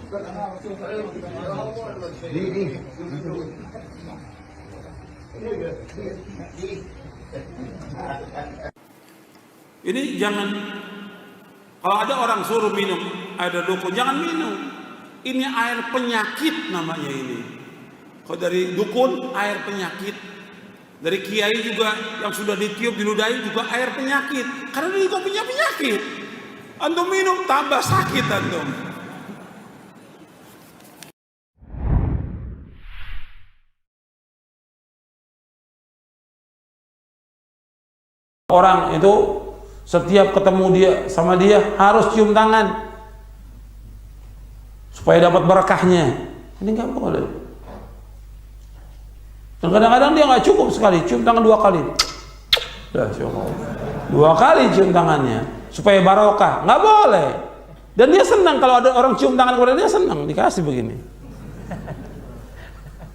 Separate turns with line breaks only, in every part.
Ini jangan, kalau ada orang suruh minum air dari dukun, jangan minum. Ini air penyakit namanya ini. Kalau dari dukun air penyakit, dari kiai juga yang sudah ditiup diludahi juga air penyakit. Karena dia juga punya penyakit. Antum minum tambah sakit antum. Orang itu setiap ketemu dia sama dia harus cium tangan supaya dapat berkahnya. Ini nggak boleh. Dan kadang-kadang dia nggak cukup sekali, cium tangan 2 kali. Dah, 2 kali cium tangannya supaya barokah. Nggak boleh. Dan dia senang kalau ada orang cium tangan kepada dia, senang dikasih begini.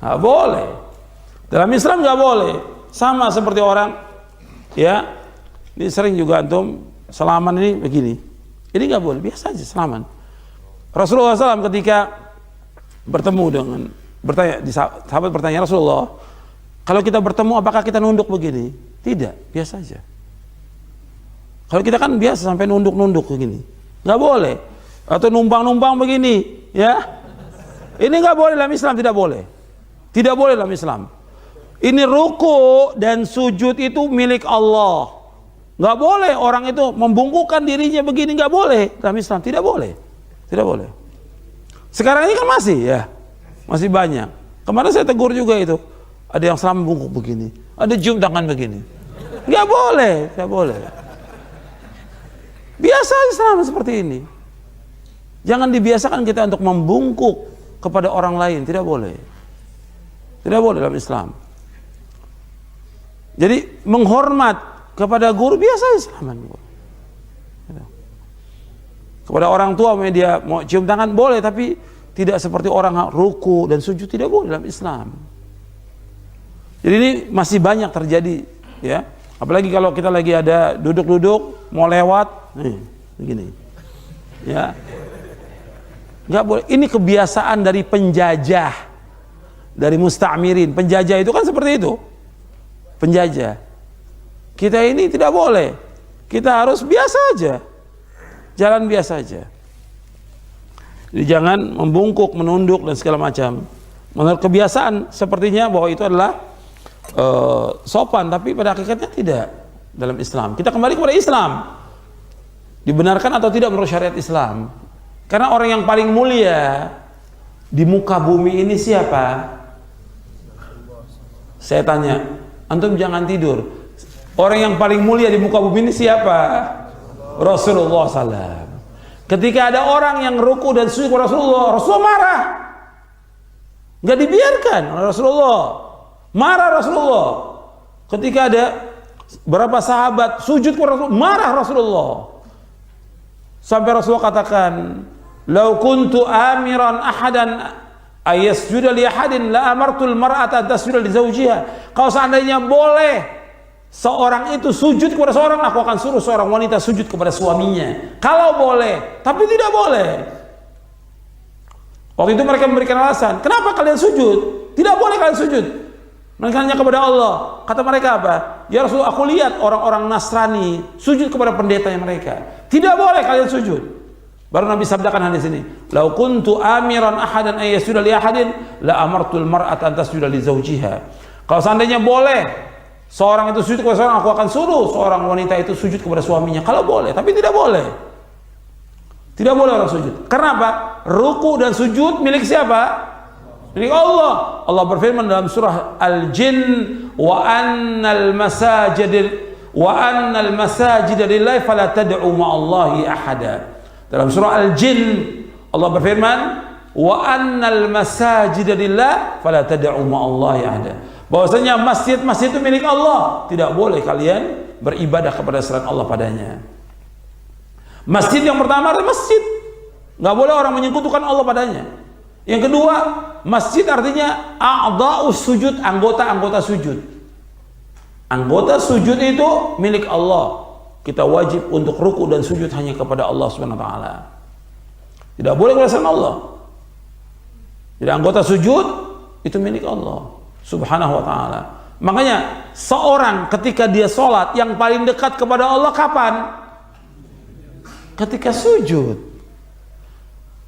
Nggak boleh. Dalam Islam nggak boleh. Sama seperti orang, ya. Ini sering juga antum salaman ini begini. Ini nggak boleh, biasa aja salaman. Rasulullah SAW ketika bertemu dengan sahabat bertanya, Rasulullah, kalau kita bertemu apakah kita nunduk begini? Tidak, biasa aja. Kalau kita kan biasa sampai nunduk-nunduk begini, nggak boleh. Atau numpang-numpang begini, ya. Ini nggak boleh dalam Islam, tidak boleh. Tidak boleh dalam Islam. Ini ruku dan sujud itu milik Allah. Nggak boleh orang itu membungkukkan dirinya begini, nggak boleh dalam Islam, tidak boleh, tidak boleh. Sekarang ini kan masih, ya, masih banyak. Kemarin saya tegur juga itu, ada yang salam bungkuk begini, ada cium tangan begini, nggak boleh, nggak boleh. Biasa Islam seperti ini. Jangan dibiasakan kita untuk membungkuk kepada orang lain, tidak boleh, tidak boleh dalam Islam. Jadi menghormat kepada guru biasa Islaman. Kepada orang tua dia mau cium tangan boleh, tapi tidak seperti orang ruku dan sujud, tidak boleh dalam Islam. Jadi ini masih banyak terjadi, ya. Apalagi kalau kita lagi ada duduk-duduk mau lewat, begini, ya. Nggak boleh. Ini kebiasaan dari penjajah, dari musta'mirin. Penjajah itu kan seperti itu, penjajah. Kita ini tidak boleh. Kita harus biasa aja. Jalan biasa aja. Jadi jangan membungkuk, menunduk dan segala macam. Menurut kebiasaan sepertinya bahwa itu adalah sopan, tapi pada hakikatnya tidak dalam Islam. Kita kembali kepada Islam. Dibenarkan atau tidak menurut syariat Islam? Karena orang yang paling mulia di muka bumi ini siapa? Saya tanya, antum jangan tidur. Orang yang paling mulia di muka bumi ini siapa? Rasulullah SAW. Ketika ada orang yang ruku dan sujud kepada Rasulullah, Rasulullah marah. Nggak dibiarkan oleh Rasulullah. Marah Rasulullah. Ketika ada beberapa sahabat sujud kepada Rasulullah, marah Rasulullah. Sampai Rasulullah katakan, "Lau kuntu amiran ahadan ayasjuda li ahadin la amartul mar'ata tasjuda li zawjiha." Kalau seandainya boleh seorang itu sujud kepada seorang, aku akan suruh seorang wanita sujud kepada suaminya. Kalau boleh, tapi tidak boleh. Waktu itu mereka memberikan alasan, kenapa kalian sujud? Tidak boleh kalian sujud. Mereka hanya kepada Allah. Kata mereka apa? Ya Rasulullah, aku lihat orang-orang Nasrani sujud kepada pendetanya mereka. Tidak boleh kalian sujud. Baru Nabi sabdakan hadis ini, "Lau kuntu amiran ahadan ayyasjuda li ahadin la amartul mar'ata an tasjuda li zawjiha." Kalau seandainya boleh seorang itu sujud kepada seorang, aku akan suruh seorang wanita itu sujud kepada suaminya. Kalau boleh, tapi tidak boleh. Tidak boleh orang sujud. Karena apa? Ruku dan sujud milik siapa? Milik Allah. Allah berfirman dalam surah Al-Jin, wa annal masajida lillahi fala tad'u ma'allahi ahada. Dalam surah Al-Jin Allah berfirman, wa annal masajida lillahi fala tad'u ma'allahi ahada. Bahwasanya masjid-masjid itu milik Allah, tidak boleh kalian beribadah kepada selain Allah padanya. Masjid yang pertama adalah masjid, nggak boleh orang menyekutukan Allah padanya. Yang kedua, masjid artinya a'dha'us sujud, anggota-anggota sujud. Anggota sujud itu milik Allah. Kita wajib untuk ruku dan sujud hanya kepada Allah Subhanahu wa taala. Tidak boleh kepada selain Allah. Jadi anggota sujud itu milik Allah Subhanahu wa ta'ala. Makanya seorang ketika dia sholat yang paling dekat kepada Allah kapan? Ketika sujud.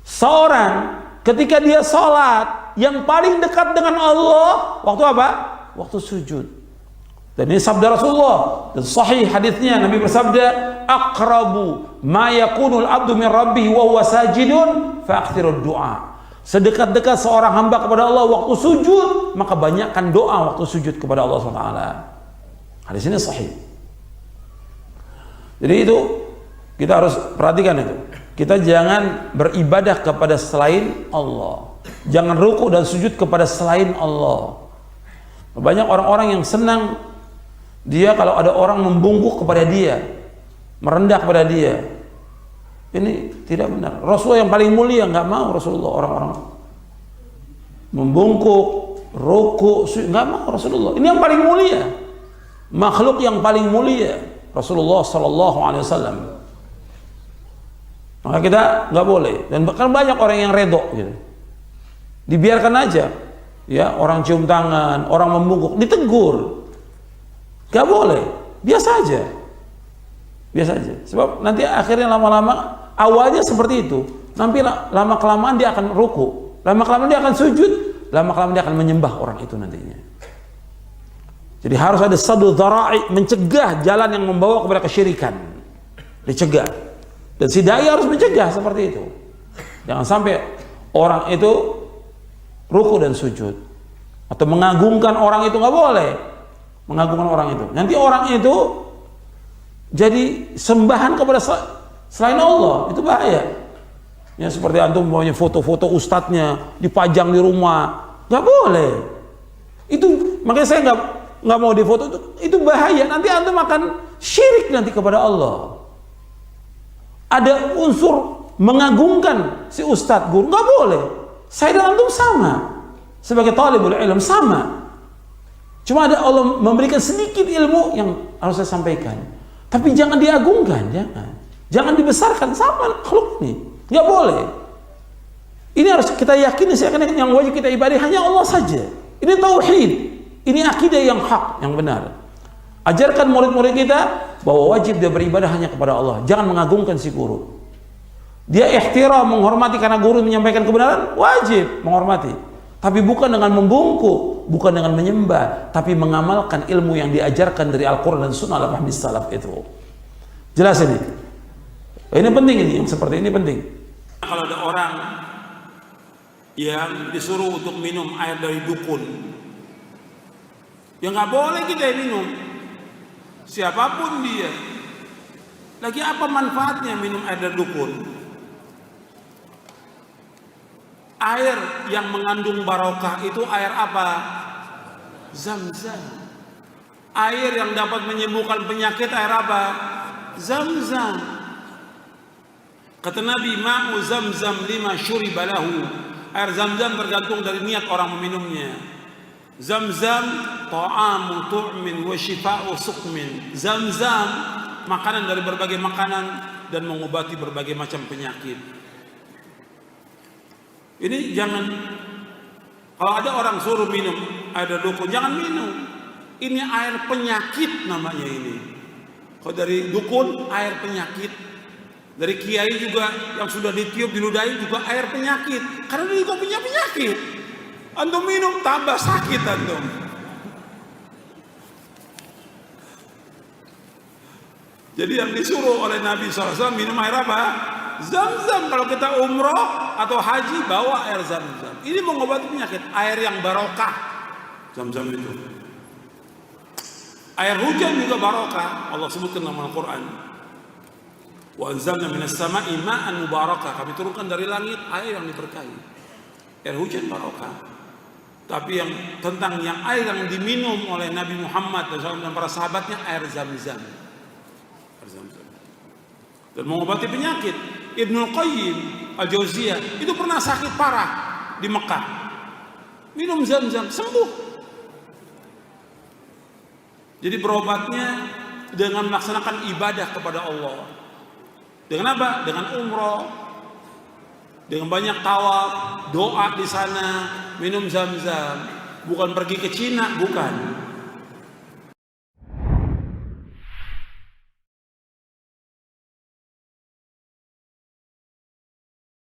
Seorang ketika dia sholat yang paling dekat dengan Allah waktu apa? Waktu sujud. Dan ini sabda Rasulullah dan sahih hadisnya, Nabi bersabda, aqrabu ma yakunul abdu min rabbih wa huwa sajidun fa akthirud du'a. Sedekat-dekat seorang hamba kepada Allah waktu sujud, maka banyakkan doa waktu sujud kepada Allah SWT. Hadis ini sahih. Jadi itu kita harus perhatikan itu. Kita jangan beribadah kepada selain Allah. Jangan ruku dan sujud kepada selain Allah. Banyak orang-orang yang senang dia kalau ada orang membungkuk kepada dia, merendah kepada dia. Ini tidak benar. Rasulullah yang paling mulia nggak mau Rasulullah orang-orang membungkuk, ruku, nggak mau Rasulullah. Ini yang paling mulia, makhluk yang paling mulia Rasulullah Sallallahu Alaihi Wasallam. Maka kita nggak boleh. Dan bahkan banyak orang yang redho, gitu. Dibiarkan aja, ya orang cium tangan, orang membungkuk, ditegur, nggak boleh, biasa aja. Biasa aja. Sebab nanti akhirnya lama-lama awalnya seperti itu. Nanti lama kelamaan dia akan ruku, lama kelamaan dia akan sujud, lama kelamaan dia akan menyembah orang itu nantinya. Jadi harus ada saddu dzara'i, mencegah jalan yang membawa kepada kesyirikan. Dicegah. Dan si dai harus mencegah seperti itu. Jangan sampai orang itu ruku dan sujud atau mengagungkan orang itu, nggak boleh. Mengagungkan orang itu. Nanti orang itu jadi sembahan kepada selain Allah, itu bahaya. Ya seperti antum punya foto-foto ustadznya dipajang di rumah, nggak boleh. Itu makanya saya nggak mau difoto, itu bahaya. Nanti antum akan syirik nanti kepada Allah. Ada unsur mengagungkan si ustadz guru, nggak boleh. Saya dan antum sama sebagai talibul ilm, sama. Cuma ada Allah memberikan sedikit ilmu yang harus saya sampaikan. Tapi jangan diagungkan, jangan dibesarkan sama makhluk ini, nggak boleh. Ini harus kita yakini, yang wajib kita ibadah hanya Allah saja. Ini tauhid, ini akidah yang hak, yang benar. Ajarkan murid-murid kita bahwa wajib dia beribadah hanya kepada Allah. Jangan mengagungkan si guru. Dia ihtiram, menghormati karena guru menyampaikan kebenaran, wajib menghormati. Tapi bukan dengan membungkuk, bukan dengan menyembah, tapi mengamalkan ilmu yang diajarkan dari Al-Quran dan Sunnah al-Fahmi salaf itu. Jelas ini? Ini penting, ini yang seperti ini penting. Kalau ada orang yang disuruh untuk minum air dari dukun, ya nggak boleh kita minum. Siapapun dia. Lagi apa manfaatnya minum air dari dukun? Air yang mengandung barokah itu air apa? Zam-zam. Air yang dapat menyembuhkan penyakit air apa? Zam-zam. Kata Nabi, ma'u zam-zam lima syuriba lahu. Air zam-zam tergantung dari niat orang meminumnya. Zam-zam ta'amu tu'min wa shifa'u suqmin. Zam-zam makanan dari berbagai makanan dan mengobati berbagai macam penyakit. Ini jangan, kalau ada orang suruh minum air dari dukun, jangan minum. Ini air penyakit namanya ini. Kalau dari dukun air penyakit, dari kiai juga yang sudah ditiup diludahi juga air penyakit. Karena dia juga punya penyakit. Antum minum tambah sakit antum. Jadi yang disuruh oleh Nabi SAW minum air apa? Zam-zam. Kalau kita umroh atau haji bawa air zam-zam. Ini mengobati penyakit, air yang barokah. Zam-zam itu. Air hujan juga barokah. Allah sebutkan dalam Al-Quran. Wa anzalna minas sama'i ma'an mubarakah. Kami turunkan dari langit air yang diberkahi. Air hujan barokah. Tapi yang tentang yang air yang diminum oleh Nabi Muhammad dan para sahabatnya air zam-zam. Air zam-zam. Dan mengobati penyakit. Ibnul Qayyim Al-Jauziyah itu pernah sakit parah di Mekah, minum zam-zam sembuh. Jadi berobatnya dengan melaksanakan ibadah kepada Allah. Dengan apa? Dengan umroh, dengan banyak tawaf, doa di sana, minum zam-zam. Bukan pergi ke Cina, bukan.